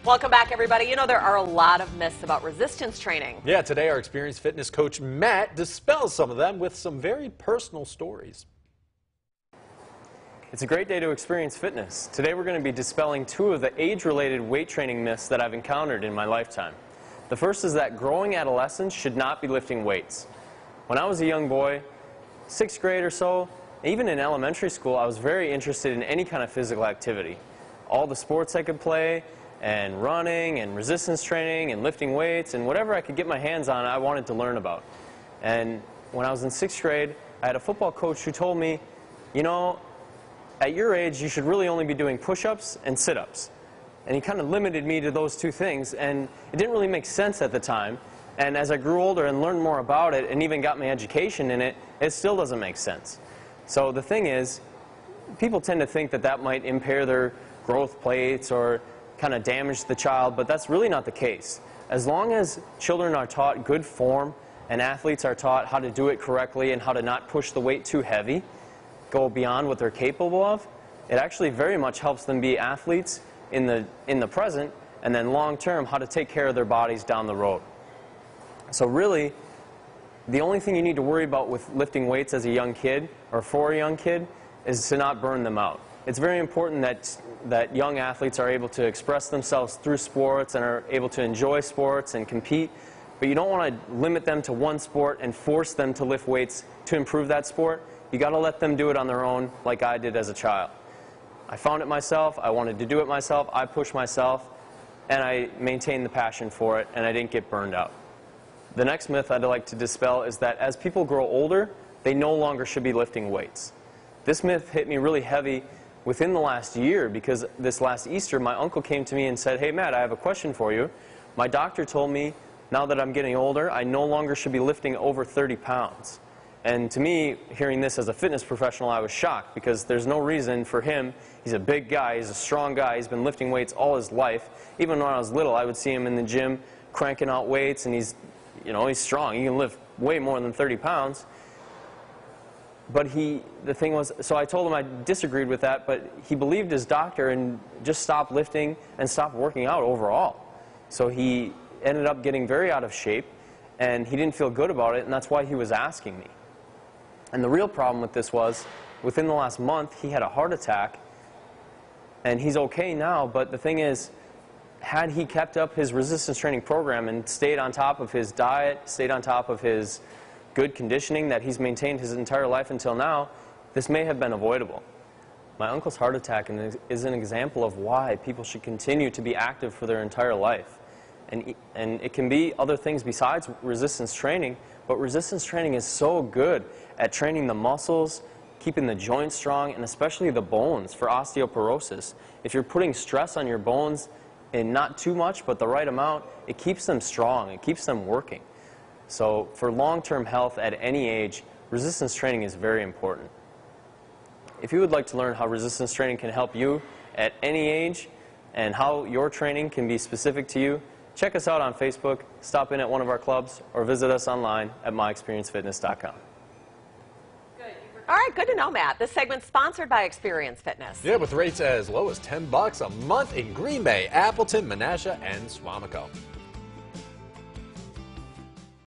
Welcome back, everybody. You know, there are a lot of myths about resistance training. Yeah, today our Xperience Fitness coach Matt dispels some of them with some very personal stories. It's a great day to Xperience Fitness. Today we're going to be dispelling two of the age-related weight training myths that I've encountered in my lifetime. The first is that growing adolescents should not be lifting weights. When I was a young boy, 6th grade or so, even in elementary school, I was very interested in any kind of physical activity. All the sports I could play, and running, and resistance training, and lifting weights, and whatever I could get my hands on, I wanted to learn about. And when I was in 6th grade, I had a football coach who told me, you know, at your age, you should really only be doing push-ups and sit-ups. And he kind of limited me to those two things, and it didn't really make sense at the time. And as I grew older and learned more about it, and even got my education in it, it still doesn't make sense. So the thing is, people tend to think that that might impair their growth plates or kind of damage the child, but that's really not the case. As long as children are taught good form and athletes are taught how to do it correctly and how to not push the weight too heavy, go beyond what they're capable of, it actually very much helps them be athletes in the present, and then long term how to take care of their bodies down the road. So really, the only thing you need to worry about with lifting weights as a young kid or for a young kid is to not burn them out. It's very important that young athletes are able to express themselves through sports and are able to enjoy sports and compete, but you don't want to limit them to one sport and force them to lift weights to improve that sport. You got to let them do it on their own like I did as a child. I found it myself, I wanted to do it myself, I pushed myself, and I maintained the passion for it, and I didn't get burned out. The next myth I'd like to dispel is that as people grow older, they no longer should be lifting weights. This myth hit me really heavy within the last year, because this last Easter, my uncle came to me and said, "Hey Matt, I have a question for you. My doctor told me now that I'm getting older, I no longer should be lifting over 30 pounds. And to me, hearing this as a fitness professional, I was shocked, because there's no reason for him. He's a big guy, he's a strong guy, he's been lifting weights all his life. Even when I was little, I would see him in the gym cranking out weights, and he's strong. He can lift way more than 30 pounds. But the thing was, so I told him I disagreed with that, but he believed his doctor and just stopped lifting and stopped working out overall. So he ended up getting very out of shape, and he didn't feel good about it, and that's why he was asking me. And the real problem with this was, within the last month, he had a heart attack, and he's okay now, but the thing is, had he kept up his resistance training program and stayed on top of his diet, stayed on top of his good conditioning that he's maintained his entire life until now, this may have been avoidable. My uncle's heart attack is an example of why people should continue to be active for their entire life. And it can be other things besides resistance training, but resistance training is so good at training the muscles, keeping the joints strong, and especially the bones for osteoporosis. If you're putting stress on your bones, and not too much, but the right amount, it keeps them strong, it keeps them working. So for long-term health at any age, resistance training is very important. If you would like to learn how resistance training can help you at any age and how your training can be specific to you, check us out on Facebook, stop in at one of our clubs, or visit us online at myxperiencefitness.com. All right, good to know, Matt. This segment's sponsored by Xperience Fitness. Yeah, with rates as low as $10 a month in Green Bay, Appleton, Menasha, and Swamico.